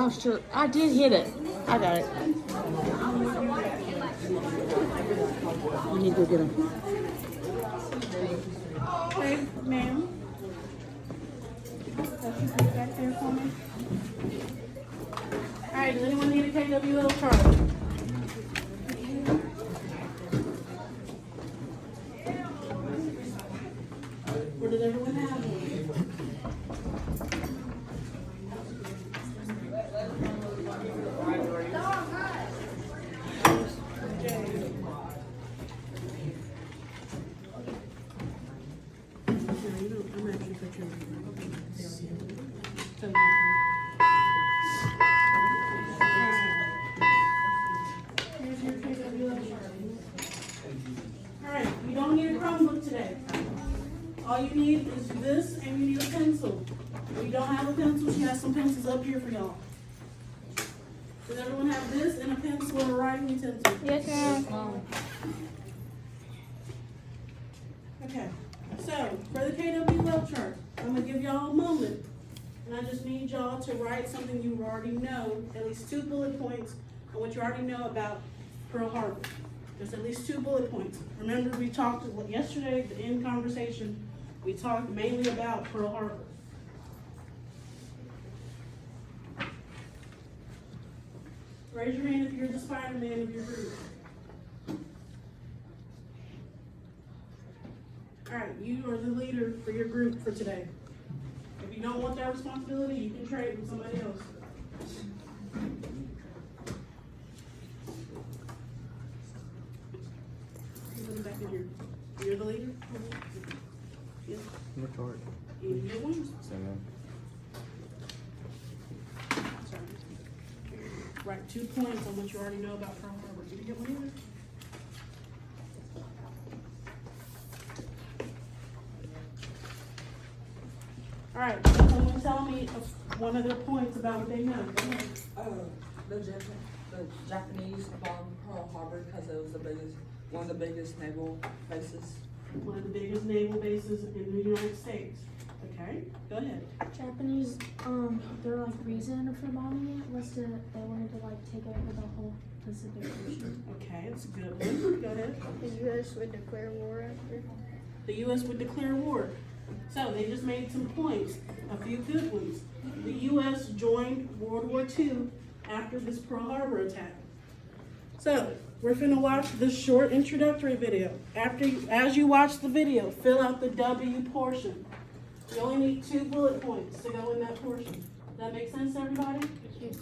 Oh, sure. I did hit it. I got it. Let me go get him. Okay, ma'am. Let you put back there for me. All right, does anyone need a KWL chart? Or does everyone have one? I'm actually picturing Here's your KWL chart. All right, you don't need a Chromebook today. All you need is this and you need a pencil. If you don't have a pencil, she has some pencils up here for y'all. Does everyone have this and a pencil and a writing utensil? Yes, ma'am. Okay, so for the KWL chart, I'm gonna give y'all a moment, and I just need y'all to write something you already know, at least 2 bullet points on what you already know about Pearl Harbor. Just at least 2 bullet points. Remember, we talked yesterday in conversation, we talked mainly about Pearl Harbor. Raise your hand if you're the Spider-Man of your group. All right, you are the leader for your group for today. If you don't want that responsibility, you can trade with somebody else. Put it back in here. You're the leader? Yeah. You're one? Sorry. Write 2 points on what you already know about Pearl Harbor. Did you get one either? All right, someone tell me one of their points about what they know. Go ahead. The Japanese bombed Pearl Harbor because it was one of the biggest naval bases. One of the biggest naval bases in the United States. Okay, go ahead. Japanese, their like reason for bombing it was they wanted to like take over the whole Pacific Ocean. Okay, that's a good one. Go ahead. The U.S. would declare war after. The U.S. would declare war. So they just made some points, a few good ones. The U.S. joined World War II after this Pearl Harbor attack. So we're finna watch this short introductory video. As you watch the video, fill out the W portion. You only need 2 bullet points to go in that portion. Does that make sense, everybody? Yes.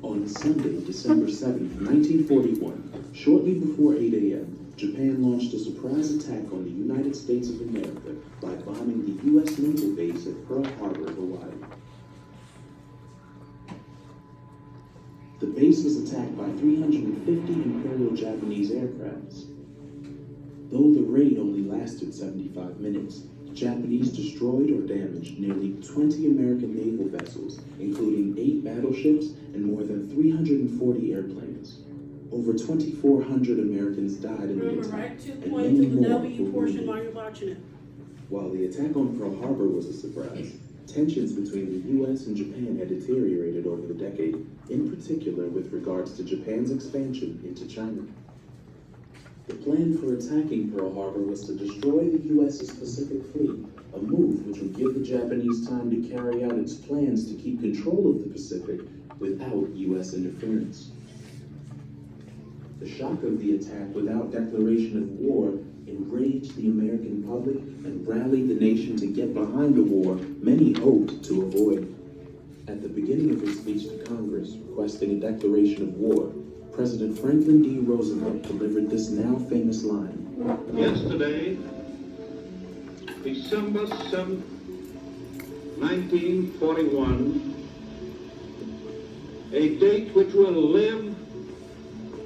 On Sunday, December 7th, 1941, shortly before 8 a.m., Japan launched a surprise attack on the United States of America by bombing the U.S. naval base at Pearl Harbor, Hawaii. The base was attacked by 350 Imperial Japanese aircrafts. Though the raid only lasted 75 minutes, the Japanese destroyed or damaged nearly 20 American naval vessels, including 8 battleships and more than 340 airplanes. Over 2,400 Americans died in the Remember, attack, write 2 and points many in the more W were portion wounded. while you're watching it. While the attack on Pearl Harbor was a surprise, tensions between the U.S. and Japan had deteriorated over the decade, in particular with regards to Japan's expansion into China. The plan for attacking Pearl Harbor was to destroy the U.S.'s Pacific Fleet, a move which would give the Japanese time to carry out its plans to keep control of the Pacific without U.S. interference. The shock of the attack without declaration of war enraged the American public and rallied the nation to get behind the war many hoped to avoid. At the beginning of his speech to Congress requesting a declaration of war, President Franklin D. Roosevelt delivered this now famous line. Yesterday, December 7th, 1941, a date which will live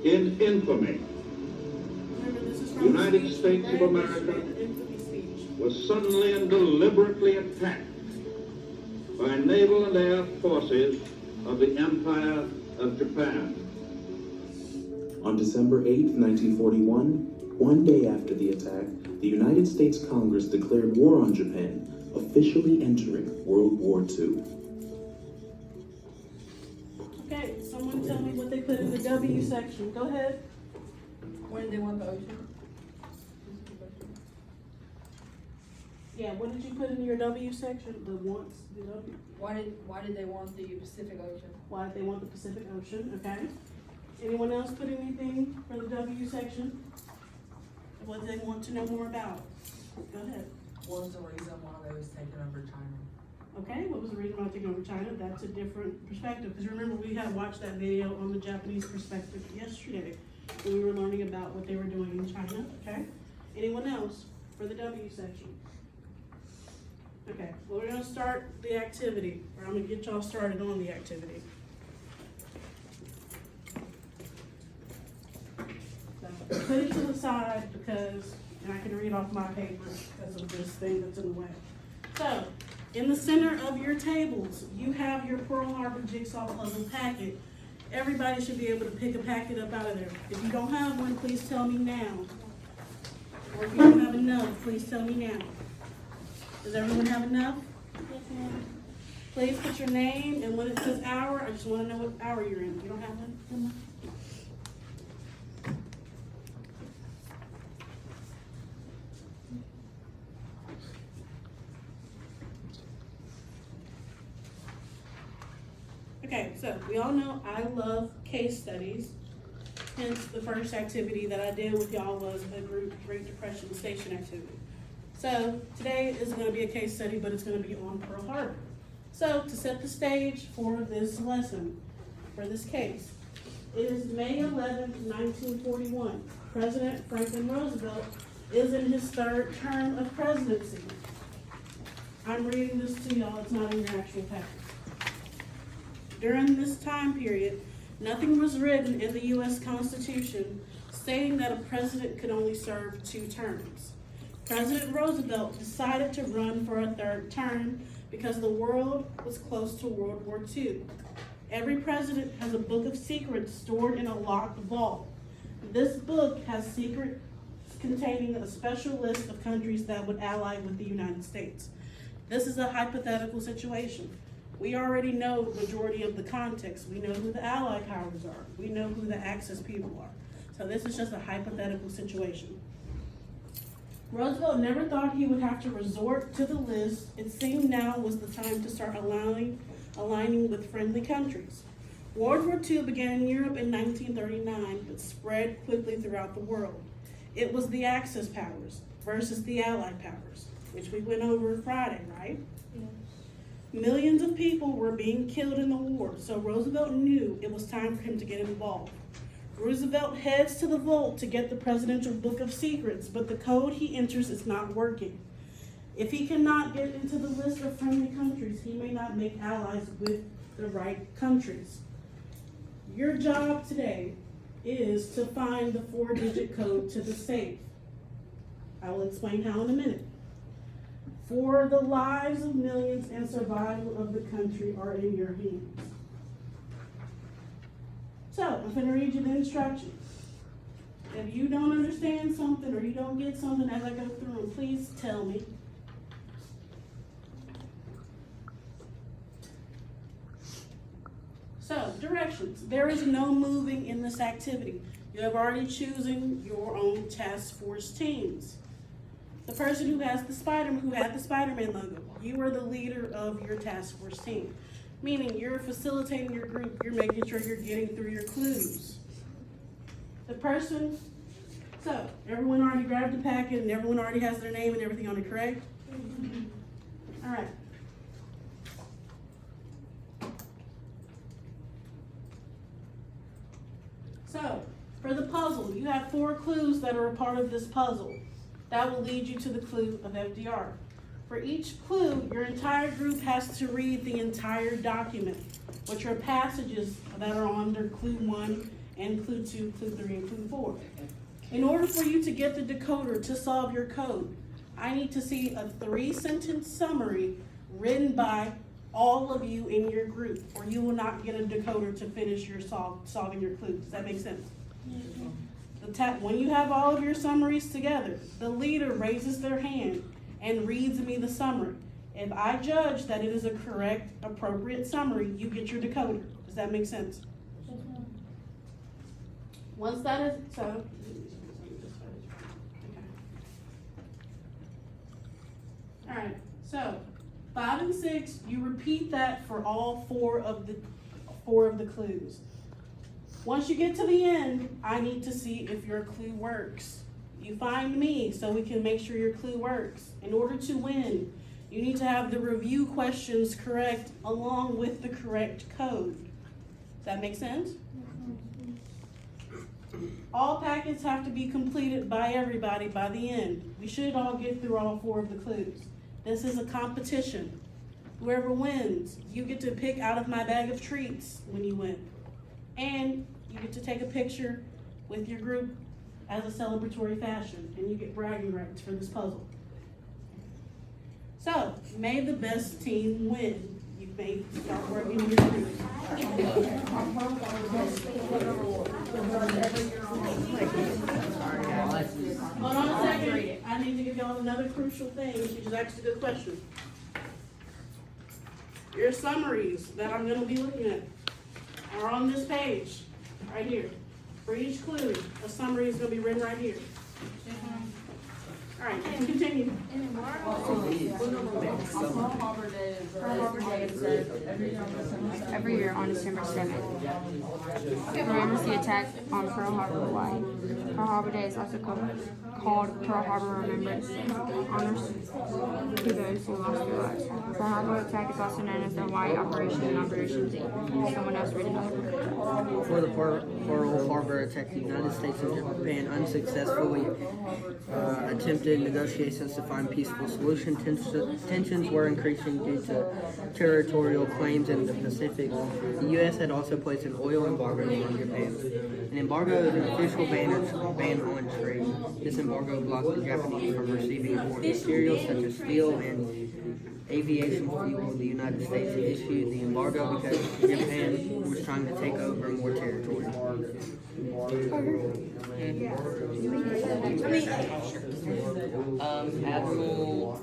in infamy. Remember, this is from United the speech States of we read America yesterday, the infamy speech. Was suddenly and deliberately attacked by naval and air forces of the Empire of Japan. On December 8, 1941, one day after the attack, the United States Congress declared war on Japan, officially entering World War II. Okay, someone tell me what they put in the W section. Go ahead. Where did they want the ocean? Yeah, what did you put in your W section? The wants, the W. Why did they want the Pacific Ocean? Why did they want the Pacific Ocean? Okay. Anyone else put anything for the W section? What they want to know more about? Go ahead. What was the reason why they was taking over China? Okay, what was the reason why taking over China? That's a different perspective. Because remember, we had watched that video on the Japanese perspective yesterday when we were learning about what they were doing in China. Okay. Anyone else for the W section? Okay, well, we're gonna start the activity, or I'm gonna get y'all started on the activity. So, put it to the side because, and I can read off my paper because of this thing that's in the way. So, in the center of your tables, you have your Pearl Harbor jigsaw puzzle packet. Everybody should be able to pick a packet up out of there. If you don't have one, please tell me now. Or if you don't have enough, please tell me now. Does everyone have enough? Yes, ma'am. Please put your name, and when it says hour, I just want to know what hour you're in. You don't have one? Okay, so we all know I love case studies. Hence, the first activity that I did with y'all was a group Great Depression station activity. So today is going to be a case study, but it's going to be on Pearl Harbor. So to set the stage for this lesson, for this case, it is May 11th, 1941. President Franklin Roosevelt is in his third term of presidency. I'm reading this to y'all, it's not in your actual package. During this time period, nothing was written in the U.S. Constitution stating that a president could only serve 2 terms. President Roosevelt decided to run for a 3rd term because the world was close to World War II. Every president has a book of secrets stored in a locked vault. This book has secrets containing a special list of countries that would ally with the United States. This is a hypothetical situation. We already know the majority of the context. We know who the Allied powers are. We know who the Axis people are. So this is just a hypothetical situation. Roosevelt never thought he would have to resort to the list. It seemed now was the time to start aligning with friendly countries. World War II began in Europe in 1939, but spread quickly throughout the world. It was the Axis powers versus the Allied powers, which we went over Friday, right? Yes. Millions of people were being killed in the war, so Roosevelt knew it was time for him to get involved. Roosevelt heads to the vault to get the presidential book of secrets, but the code he enters is not working. If he cannot get into the list of friendly countries, he may not make allies with the right countries. Your job today is to find the 4-digit code to the safe. I will explain how in a minute. For the lives of millions and survival of the country are in your hands. So, I'm going to read you the instructions. If you don't understand something or you don't get something as I go through them, please tell me. So, directions. There is no moving in this activity. You have already chosen your own task force teams. The person who had the Spider-Man logo, you are the leader of your task force team. Meaning you're facilitating your group, you're making sure you're getting through your clues. The person, so everyone already grabbed the packet and everyone already has their name and everything on it, correct? All right. So, for the puzzle, you have 4 clues that are a part of this puzzle. That will lead you to the clue of FDR. For each clue, your entire group has to read the entire document, which are passages that are under clue 1 and clue 2, clue 3, and clue 4. In order for you to get the decoder to solve your code, I need to see a 3-sentence summary written by all of you in your group, or you will not get a decoder to finish your solving your clue. Does that make sense? When you have all of your summaries together, the leader raises their hand and reads me the summary. If I judge that it is a correct, appropriate summary, you get your decoder. Does that make sense? Once that is, so. Alright, so 5 and 6, you repeat that for all four of the clues. Once you get to the end, I need to see if your clue works. You find me so we can make sure your clue works. In order to win, you need to have the review questions correct along with the correct code. Does that make sense? All packets have to be completed by everybody by the end. We should all get through all four of the clues. This is a competition. Whoever wins, you get to pick out of my bag of treats when you win. And you get to take a picture with your group as a celebratory fashion, and you get bragging rights for this puzzle. So, may the best team win. You may start working in your group. Hold on a second. I need to give y'all another crucial thing. You just asked a good question. Your summaries that I'm going to be looking at are on this page, right here. For each clue, a summary is going to be written right here. All right, you can continue. Every year on December 7th, remembers the attack on Pearl Harbor, Hawaii. Pearl Harbor Day is also called Pearl Harbor Remembrance Day. Honors to those who lost their lives. Pearl Harbor attack is also known as the Hawaii Operation and Operation Z. Someone else read another. Before the Pearl Harbor attack, the United States and Japan unsuccessfully attempted negotiations to find peaceful solution. Tensions were increasing due to territorial claims in the Pacific. The U.S. had also placed an oil embargo on Japan. An embargo is an official ban on trade. This embargo blocked the Japanese from receiving important materials such as steel and aviation fuel. The United States issued the embargo because Japan was trying to take over more territory. Admiral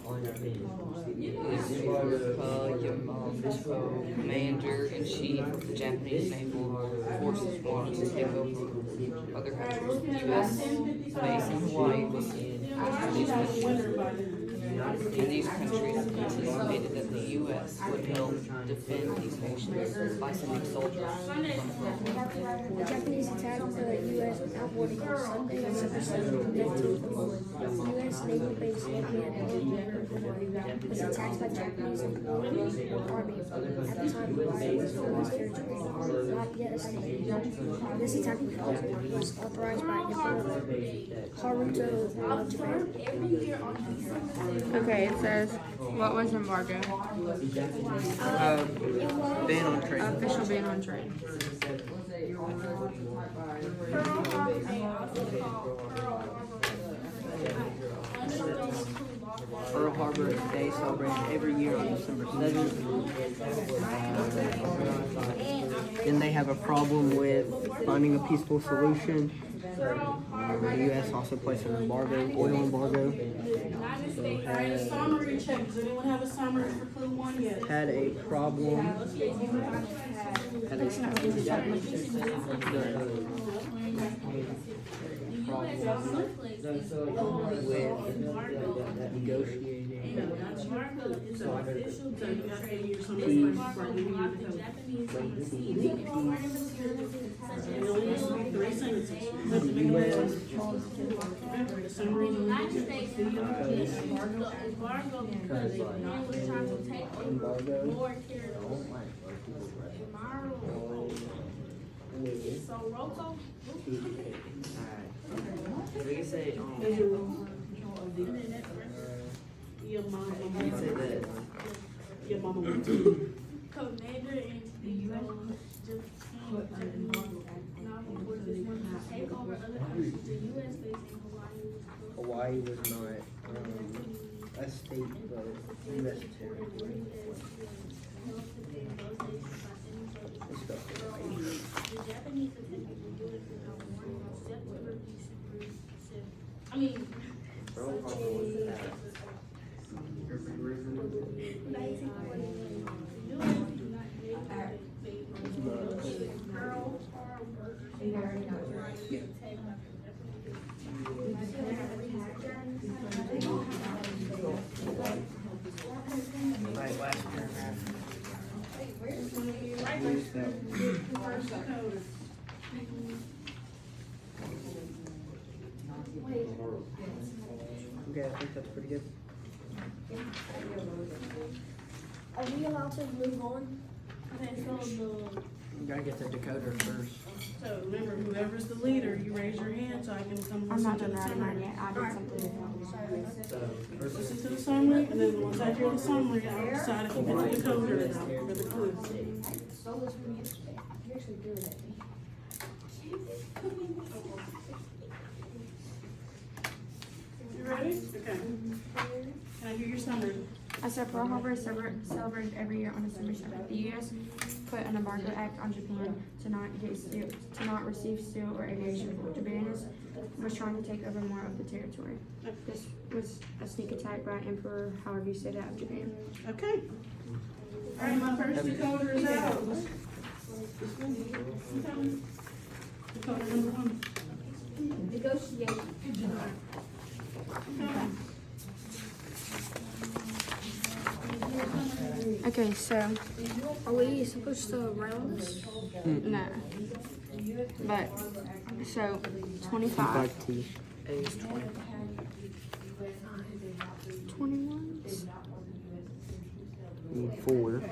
Yamamoto, Commander-in-Chief of the Japanese Naval Forces, wanted to take over other countries. The U.S. base in Hawaii was in these countries anticipated that the U.S. would help defend these nations by sending soldiers. The Japanese attacked the U.S. without warning on Sunday, December 7th, 1941. The U.S. naval base located in Hawaii was attacked by Japanese army. At the time, Hawaii was U.S. territory, not yet a state. This attack was authorized by Haruto of Japan. Okay, it says, what was embargo? Ban on trade. Official ban on trade. Pearl Harbor Day celebrated every year on December 7th. Then they have a problem with finding a peaceful solution. The U.S. also placed an embargo, oil embargo. Alright, summary check. Does anyone have a summary for clue 1 yet? Had a problem. Had a with negotiating. We can say, Your mama we can say that. Your mama went to. Commander in the U.S. Japan take over other countries. The U.S. based in Hawaii was not a state, but U.S. territory. Let's go. The Japanese attempted to do it without warning on September 6th. I mean, Right, last paragraph. First Dakota. Okay, I think that's pretty good. Are we allowed to move on? Okay, so You gotta get the decoder first. So remember, whoever's the leader, you raise your hand so I can come I'm listen not to done the writing mine summary. yet. I did something. Listen to the summary, and then once I hear the summary, I'll decide if you get the decoder or not for the clue. You ready? Okay. Can I hear your summary? I said Pearl Harbor is celebrated every year on December 7th. The U.S. put an embargo act on Japan to not receive steel or aviation fuel. Japan was trying to take over more of the territory. This was a sneak attack by Emperor, however you say that, of Japan. Okay. All right, my first decoder is out. Decoder number 1. negotiation. Okay, so Are we supposed to write on this? no, but so 25, 21. 4.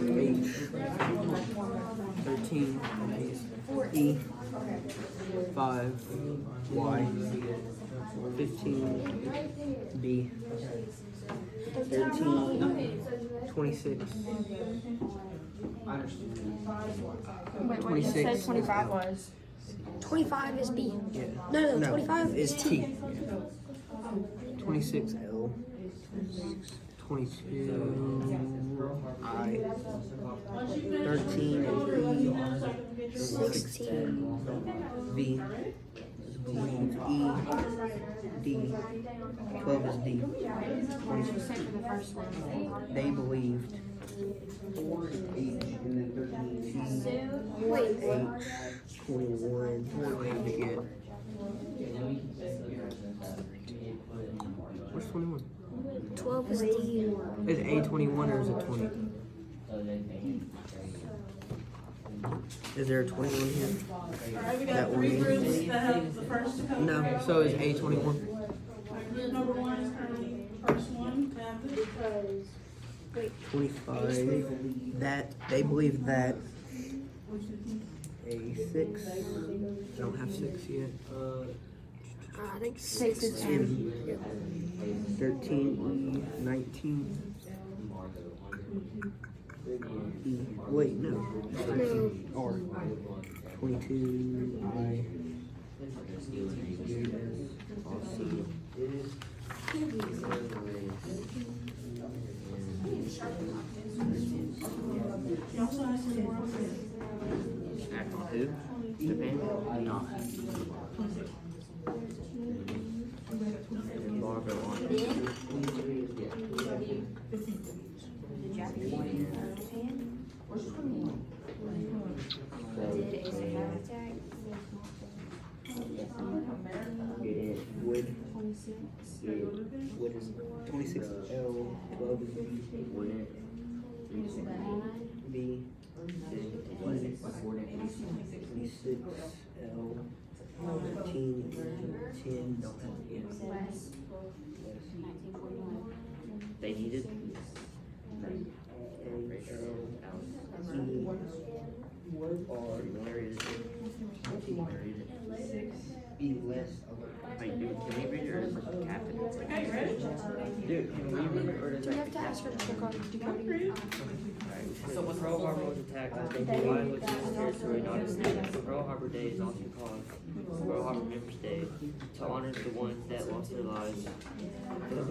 H. 13. E. 5. Y. 15. B. 13. 26. Wait, what you said 25 was? 25 is B. Yeah. No, 25 is is T. 26 L. 22 I. 13 E. 16. V. Believe E. D. 12 is D. What did you say for the first one? They believed. H. And then 13 C. Wait. H. 21. What do we get? What's 21? 12 is D. Is A 21 or is it 20? Is there a 21 here? All right, we That got one 3 is- groups that have the first decoder. No, so is A 21. Group number 1 is currently the first one. Can I have the 25. That they believe that. A 6. I don't have 6 yet. I think 6 is M. M. 13 E. 19 E. Wait, no. 13 R. 22 I. You also asked me more of it. Act on who? Japan? No. Embargo on Wood. Wood is 26 L. 12 is B. 26 L. 13 10 don't have it yet. they needed. E less. Wait, dude, can we read it or is it the captain? Okay, you ready? Dude, can we read it or does Do you that have to ask for the decoding? So when Pearl Harbor was attacked, Hawaii was U.S. territory, not a state. Pearl Harbor Day is also called Pearl Harbor Remembrance Day to honor the ones that lost their lives.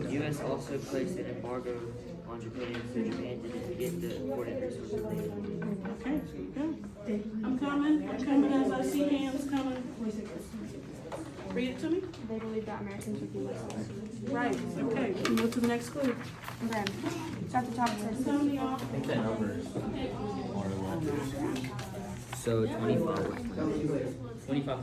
The U.S. also placed an embargo on Japan so Japan didn't get the important resources they needed. Okay, good. I'm coming as I see hands coming. Read it to me. They believe that Americans would be less racist. Right, okay, can we go to the next clue? Okay. So at the top it says Tell me off. So 25. 25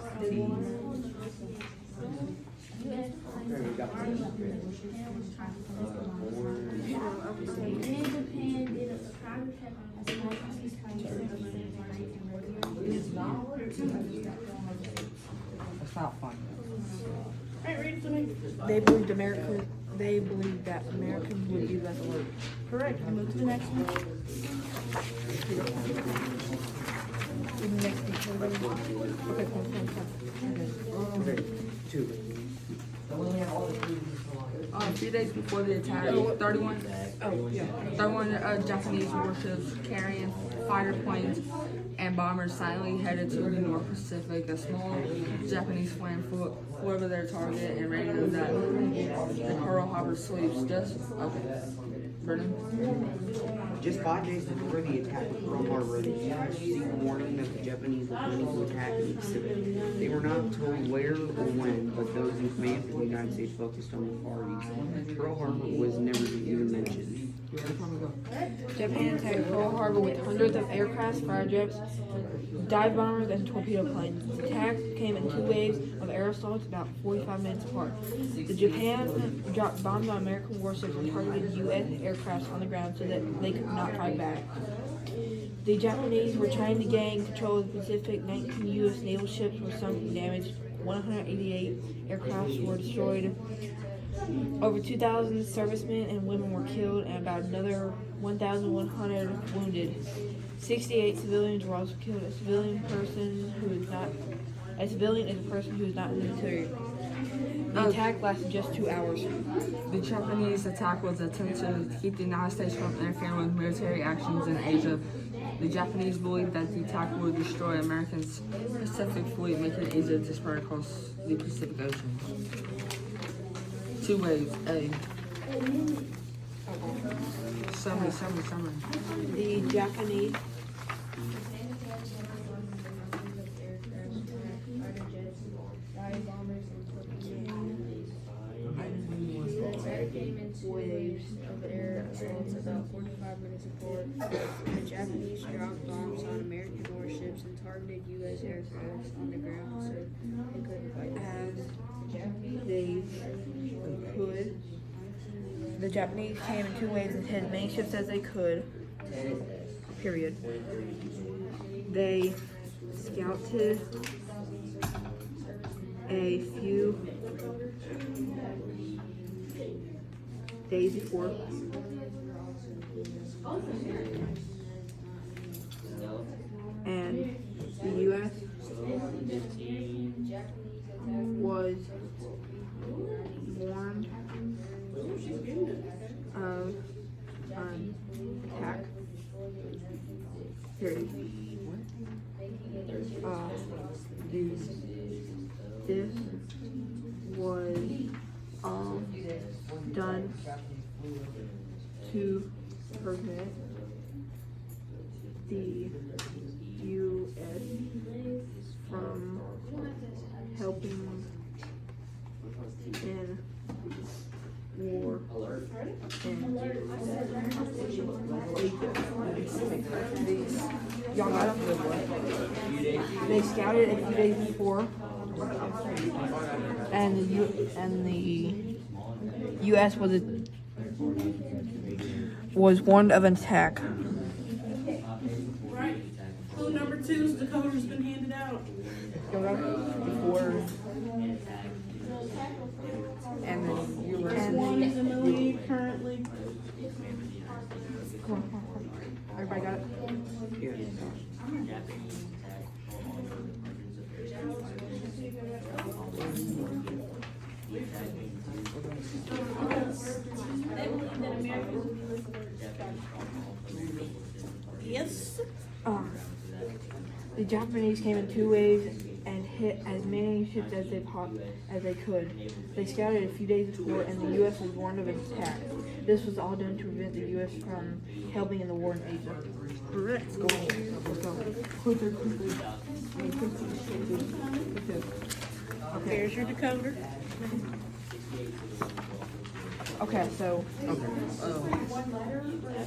That's not fun. Alright, read it to me. They believed America. They believed that Americans would be less alert. Correct, can we move to the next one? Okay, 2. A few days before the attack, 31 Japanese warships carrying fighter planes and bombers silently headed to the North Pacific. A small Japanese plane flew over their target and radioed that the Pearl Harbor sleeps. Just 5 days before the attack of Pearl Harbor, the U.S. received warning that the Japanese were planning to attack in the Pacific. They were not told where or when, but those in command for the United States focused on the Far East. Pearl Harbor was never even mentioned. Japan attacked Pearl Harbor with hundreds of aircraft, fire jets, dive bombers, and torpedo planes. The attack came in 2 waves of air assaults about 45 minutes apart. The Japan dropped bombs on American warships and targeted U.S. aircraft on the ground so that they could not fight back. The Japanese were trying to gain control of the Pacific. 19 U.S. naval ships were sunk and damaged. 188 aircraft were destroyed. Over 2,000 servicemen and women were killed, and about another 1,100 wounded. 68 civilians were also killed. A civilian is a person who is not in the military. The attack lasted just 2 hours. The Japanese attack was attempted to keep the United States from interfering with military actions in Asia. The Japanese believed that the attack would destroy America's Pacific fleet, making it easier to spread across the Pacific Ocean. 2 waves. A. Summary. The Japanese waves of air assaults about 45 minutes apart. The Japanese dropped bombs on American warships and targeted U.S. aircraft on the ground so they couldn't fight back. they could. The Japanese came in 2 waves and hit as many ships as they could. Period. They scouted a few days before. And the U.S. was warned of an attack. Period. This was all done to prevent the U.S. from helping in war y'all got them? They scouted a few days before, and the U.S. was warned of an attack. Right. Clue number 2's the coder's been handed out. Before and then you were One is in the lead currently. Come on. Everybody got it? Here. Yes. The Japanese came in 2 waves and hit as many ships as they could. They scouted a few days before, and the U.S. was warned of an attack. This was all done to prevent the U.S. from helping in the war in Asia. Correct. Let's go. There's your decoder. Okay, so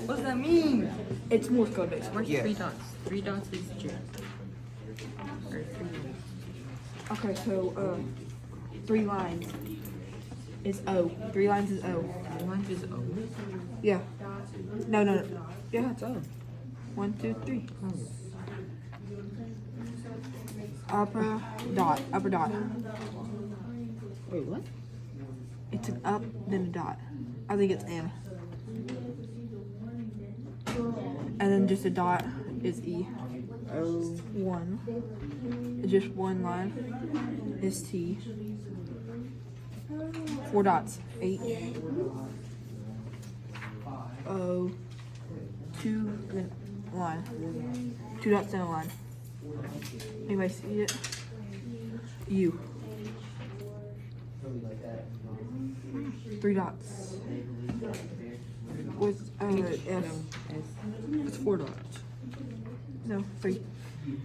What does that mean? it's Morse code basically. Where's Yeah. 3 dots? 3 dots is J. Or 3 Okay, so 3 lines is O. 3 lines is O. lines is O. Yeah. No. Yeah. Yeah, it's O. 1, 2, 3. Upper dot. Wait, what? It's an up, then a dot. I think it's M. And then just a dot is E. O. 1. Just 1 line is T. 4 dots. H. O. 2, then line. 2 dots, then a line. Anybody see it? U. 3 dots. With F. It's 4 dots. No, 3.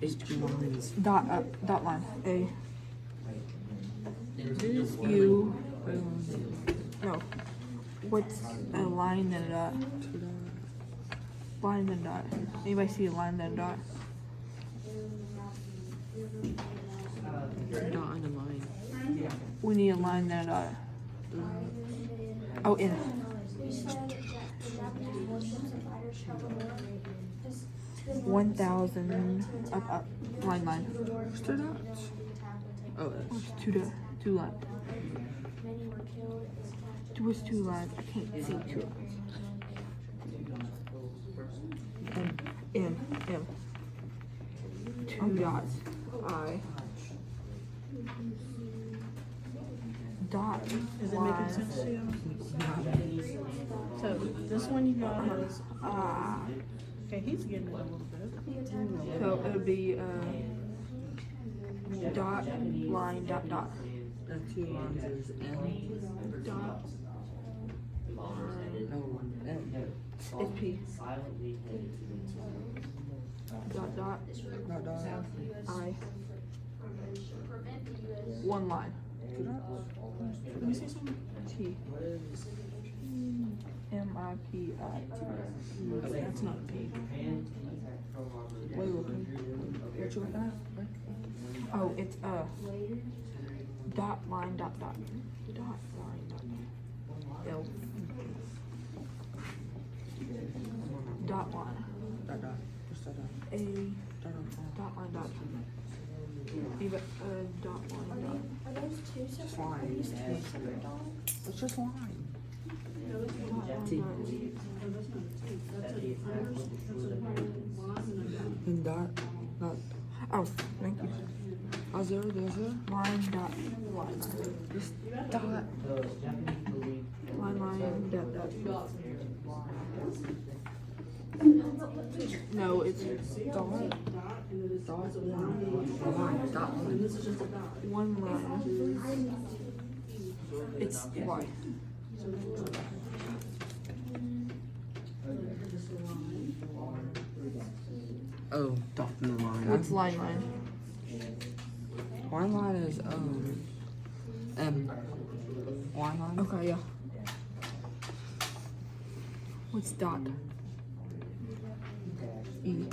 It's 2 lines. Dot up. Dot line. A. U. No. What's a line then a dot? Line then a dot. Anybody see a line then a dot? Dot and a line. We need a line then a dot. Oh, N. 1,000 up line. Where's 2 dots? Oh, What's 2 lines? What's 2 lines? I can't see 2 lines. M. 2 dots. I. Dot. Is it making sense to you? So this one you got is okay, he's getting it a little bit. So it would be dot, line, dot. the 2 lines is M. Dot. No, M. It's P. Dot. Dot, dot. I. 1 line. 2 dots. Let me see something. T. M-I-P-I. That's not a P. What are you looking at? What you looking at? Oh, it's dot, line, dot. Dot, line, dot. L. Dot, line. Dot, dot. Just dot, dot. A. Dot, dot. Dot, line, dot. Even, dot, line, dot. Are those two separate? Fine. Are these two separate dots? It's just line. Dot, line, And dot, dot. Oh, thank you. Oh, zero, there's a Line, dot, line. just dot. Line, dot. No, it's Dot, line, dot, line. 1 line. It's Y. Oh, dot in the line. What's line? Line line is M. Line line. Okay, yeah. What's dot? E.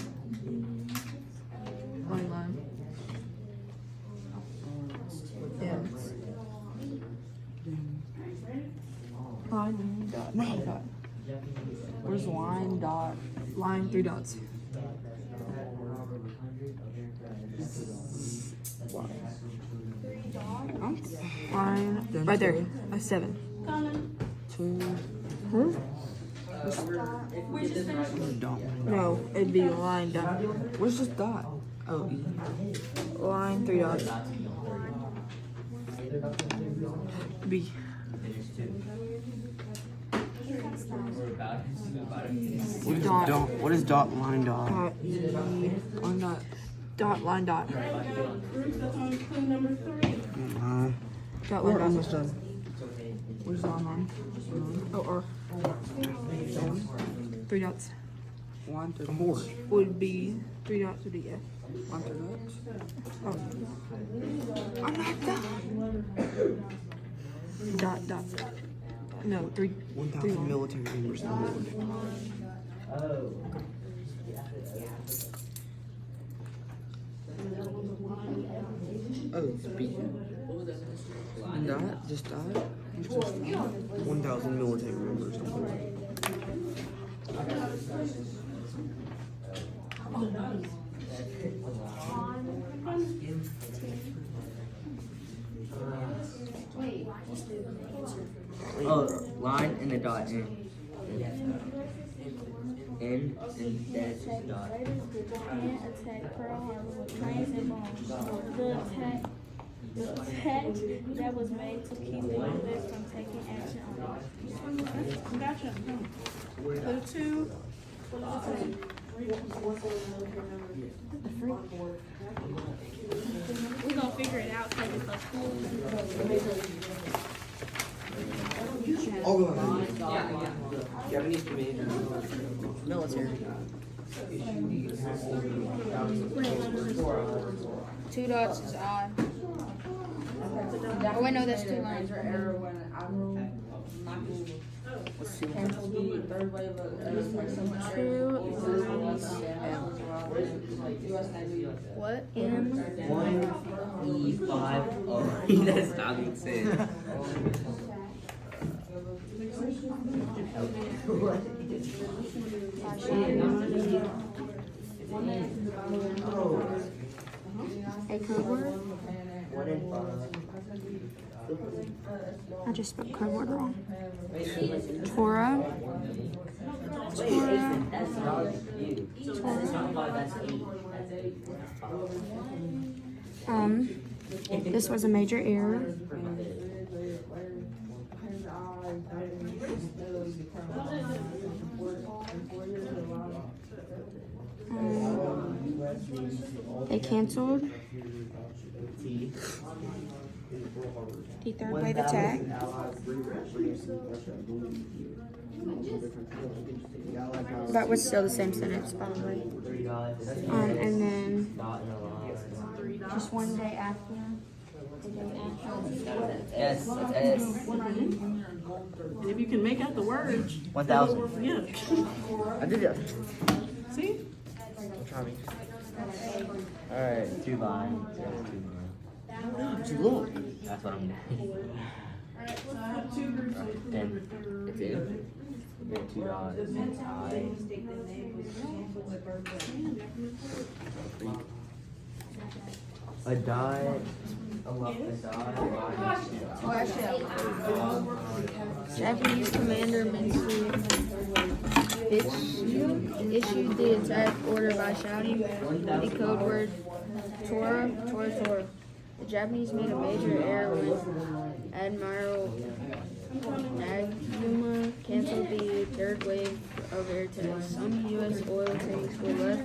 Line. M. Line, dot. Dot. Where's line dot? Line, 3 dots. Line, Then right there. two. A 7. 2. Dot. No, it'd be line, dot. Where's this dot? Oh, E. Line, 3 dots. B. What is Dot. dot? What is dot line dot? Dot, E. Line dot. Dot, line, dot. That's on clue number 3. Dot, We're line, almost dot. done. Where's line line? Oh, R. 3 dots. Line 3. I'm bored. Would be 3 dots would be F. After that. I'm not done. Dot. No, three. 1,000 military members on board. Oh, speaking. Dot, just dot. 1,000 military members on board. Oh, line and a dot in. And then it's just a dot. Japan attacked Pearl Harbor with trains and bombs. The attack that was made to keep the U.S. from taking action on it. Gotcha. For the two. We're gonna figure it out because it's a school. All going Japanese commander. Military. Two dots is odd. Oh wait, no, that's two lines. Cancel the third wave of What? M. 1E50. That's not making sense. A code word? 1 and 5. I just spelled code word wrong. Torah. That's not you. That's not 5, that's 8. This was a major error. They canceled the third wave attack. That was still the same sentence, by the way. And then just one day after. Yes, it's S. And if you can make out the words. 1,000. Yeah. I did it. See? Try me. Alright, 2 lines. Yes, 2 lines. Look. That's what I'm doing. Alright, so I have two groups. Then it's in. Then 2 dots. A dot. Japanese commander issued the attack order by shouting the code word Torah. The Japanese made a major error when Admiral Naguma canceled the third wave of air attacks. Some U.S. oil tanks were left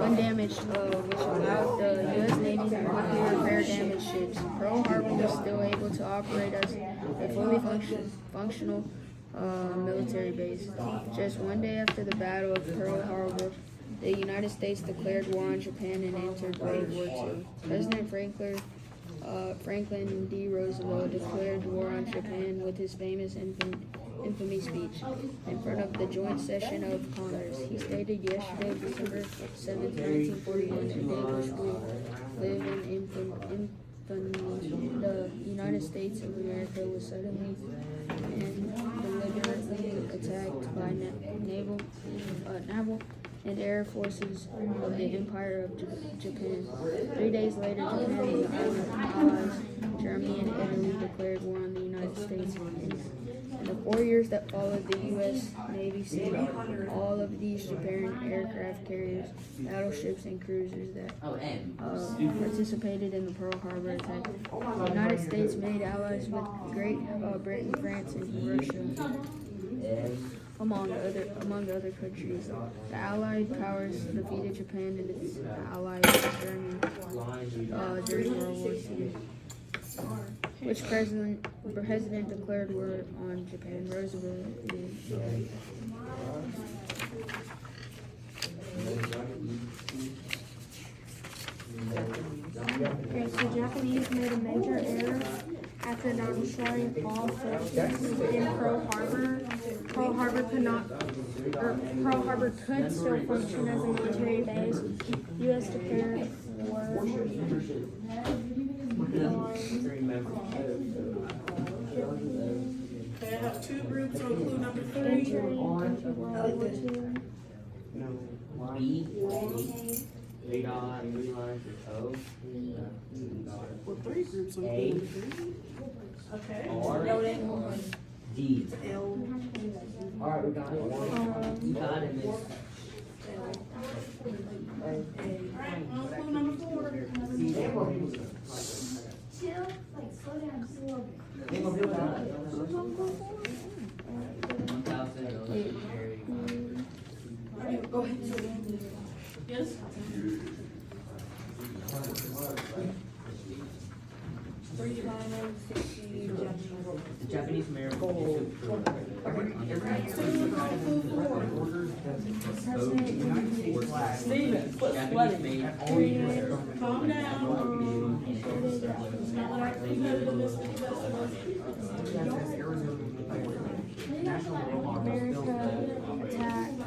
undamaged, which allowed the U.S. Navy to quickly repair damaged ships. Pearl Harbor was still able to operate as a fully functional military base. Just one day after the Battle of Pearl Harbor, the United States declared war on Japan and entered World War II. President Franklin D. Roosevelt declared war on Japan with his famous infamy speech in front of the joint session of Congress. He stated yesterday, December 7, 1941, a day which will live in infamy. The United States of America was suddenly and deliberately attacked by naval and air forces of the Empire of Japan. 3 days later, Japan and the allies, Germany and Italy, declared war on the United States. In the 4 years that followed, the U.S. Navy sent all of these Japan aircraft carriers, battleships, and cruisers that participated in the Pearl Harbor attack. The United States made allies with Great Britain, France, and Russia, among other countries. The Allied powers defeated Japan and its allies Germany during World War II. Which president declared war on Japan? Roosevelt did. Okay, so Japanese made a major error after not destroying all forces in Pearl Harbor. Pearl Harbor could still function as a military base. U.S. declared war on Okay, I have two groups on clue number 3. entering into World War II. B. Three dot, three lines, O. Well, 3 groups on A. clue number 3. Okay. R. D. L. Alright, we got it. You got it, miss. Alright, on clue number 4. Yes? The Japanese American Steven, quit Japanese sweating. made Calm down. America attacked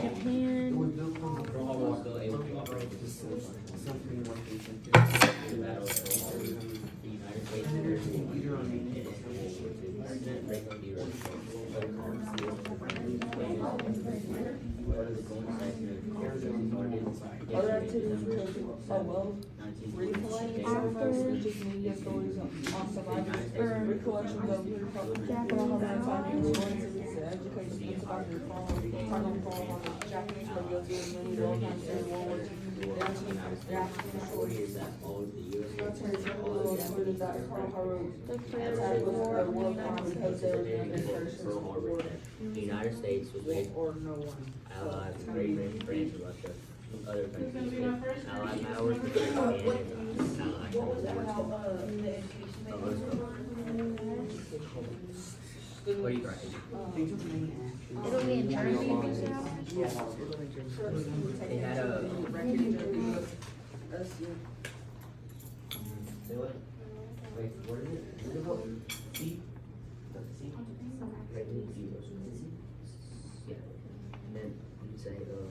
Japan. Other activities related just media stories on survivors, recollections of Pearl Harbor and education about the Japanese were guilty of many war crimes during World War II. Military general included that Pearl Harbor attack was a war crime because they were the The United States was made or no one. allied with Great Britain, France, and Russia. Other Who's gonna countries be my first? allied powers with Japan and allied. What are you writing? It'll be in Germany. They had a. Say what? Wait, what is it? Is it about C? C? Right, C. Yeah. And then you say, they were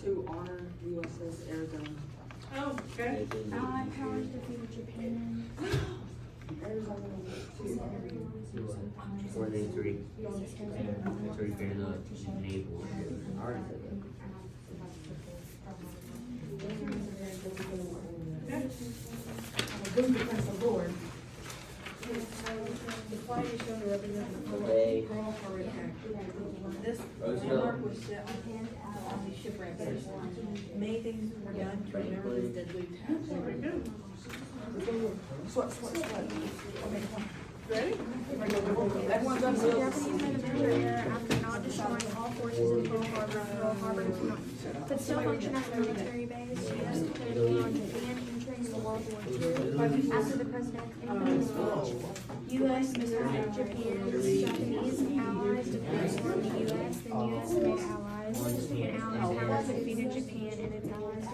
To honor USS Arizona. Oh, okay. Allied powers defeated Japan. for the three during the naval. I already said that. The flag is shown to represent the Okay. Pearl Harbor attack. This Roosevelt. mark was set on the shipwreck. Many things were done to remember this deadly attack. Very good. Sweat. Okay, come. Ready? Everyone's done The seals. Japanese made a major error after not destroying all forces in Pearl Harbor. Pearl Harbor could still function as a military base. U.S. declared war on Japan entering the World War II. After the president's infamous speech, U.S. defeated Japan's Japanese allies declared war on the U.S. Then U.S. made allies, and allied powers defeated Japan and its allies.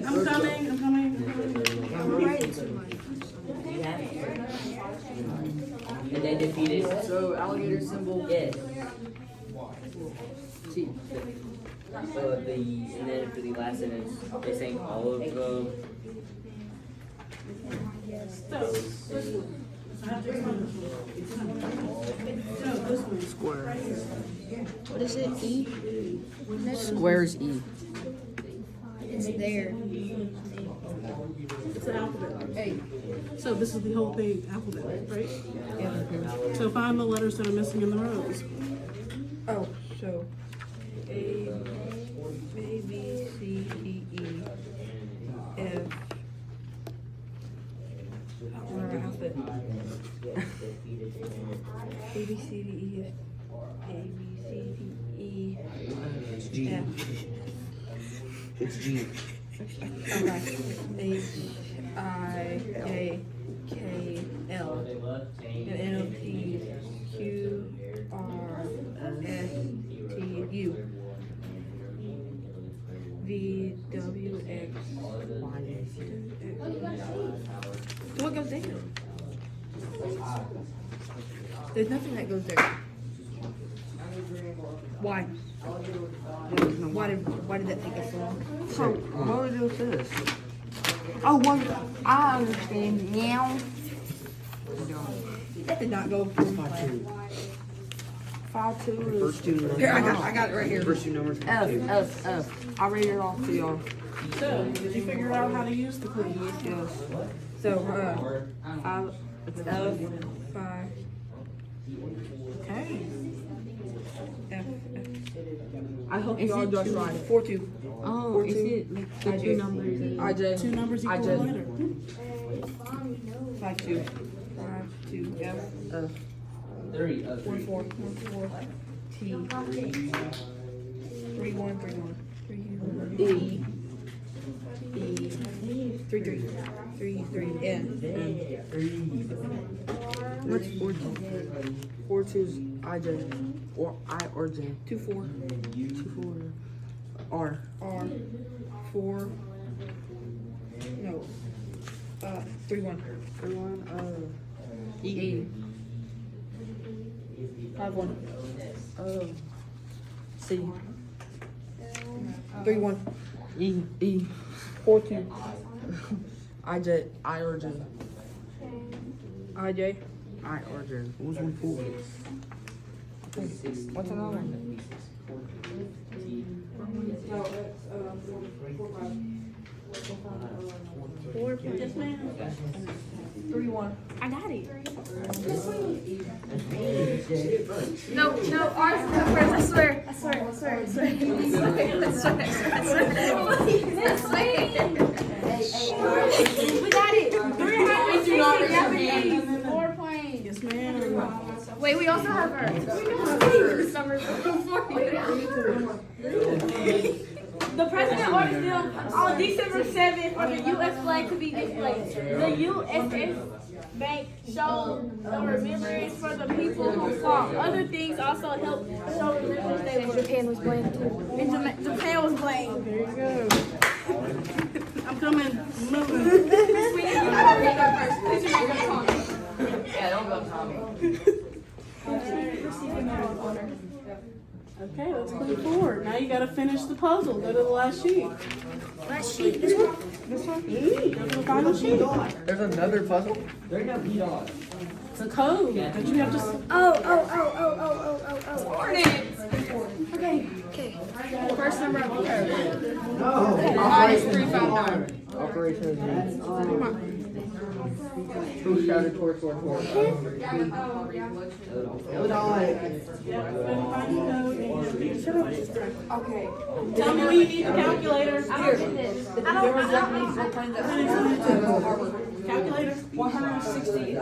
I'm coming. And they defeated. So alligator symbol. Yes. T. So and then for the last sentence, they're saying all of them. So, I have to explain this one. No, this one. Square. What is it? E? Square's E. It's there. It's the alphabet. Hey. So this is the whole thing, alphabet, right? So find the letters that are missing in the rows. Oh, so A, B, C, D, E, F, F. It's G. Okay. H-I-J-K-L. And N-O-P-Q-R-S-T-U. V-W-X. So what goes there? There's nothing that goes there. Why? Why did that take us so long? So, what would we do with this? Oh, well, I understand now. That did not go through. 5-2 is First two numbers. Here, I got it right here. First two numbers. F, F, F. I'll read it off to y'all. So, did you figure out how to use the clues? Yes. So, 5, it's F. 5. Okay. F. I hope Is y'all it just 2? right. 4-2. Oh, is it like the two numbers? IJ. Two numbers equal a IJ. letter. 5-2. 5-2. F. F. 1-4. 1-4. T. 3-1. 3-1. 3-1. E. 3-3. 3-3. N. What's 4-2? 4-2 is IJ. Or I or J. 2-4. 2-4. R. R. 4. No. 3-1. 3-1. E. 5-1. C. 3-1. E. E. 4-2. IJ. I or J. IJ. I or J. What was 1-4? What's another one? Yes, ma'am. 3-1. I got it. No, ours is first. I swear. I swear. We got it. 360 4 points. Yes, ma'am. Wait, we also have our The president ordered them on December 7th for the U.S. flag to be displayed. The USS Bank showed the remembrance for the people who fought. Other things also helped show remembrance they were. Japan was blamed too. And Japan was blamed. There you go. I'm coming. Moving. Yeah, don't go Tommy. Okay, let's move forward. Now you gotta finish the puzzle. Go to the last sheet. Last sheet, this one? Go to the final sheet. There's another puzzle? It's a code that you have to. Oh. Okay. First number of the code. Operation 359. Operation Z. Who shouted towards Okay. Tell me when you need the calculator. There was Japanese airplanes that flew into Pearl Harbor. Calculator. 160.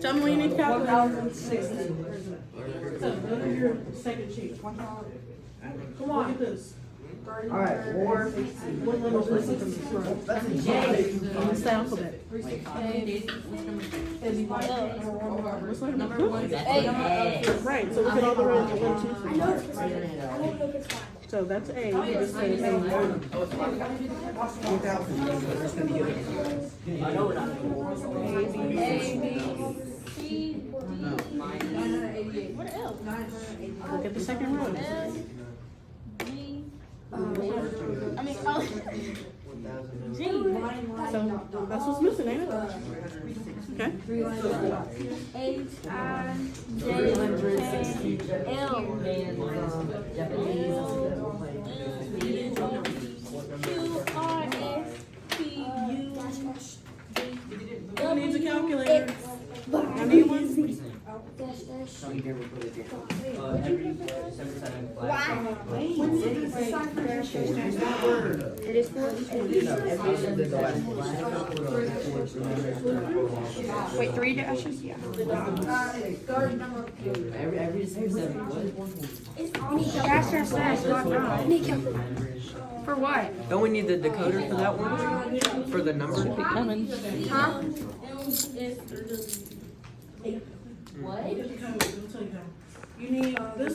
Tell me when you need the calculator. 1,060. So go to your second sheet. Come on. Look at this. Alright, war. What letter is this? It's the alphabet. What's letter number one? Right, so look at all the rows of 1, 2, 3. So that's A. You just say A. What else? Look at the second row. G. So that's what's missing, ain't it? Okay. Who needs a calculator? I need one. So you never put it down. Every December 7th flag. When It is 4. Wait, 3 dashes? Yeah. Every seven, what? Dash. Nico. For what? Don't we need the decoder for that one? For the number? Huh? You need this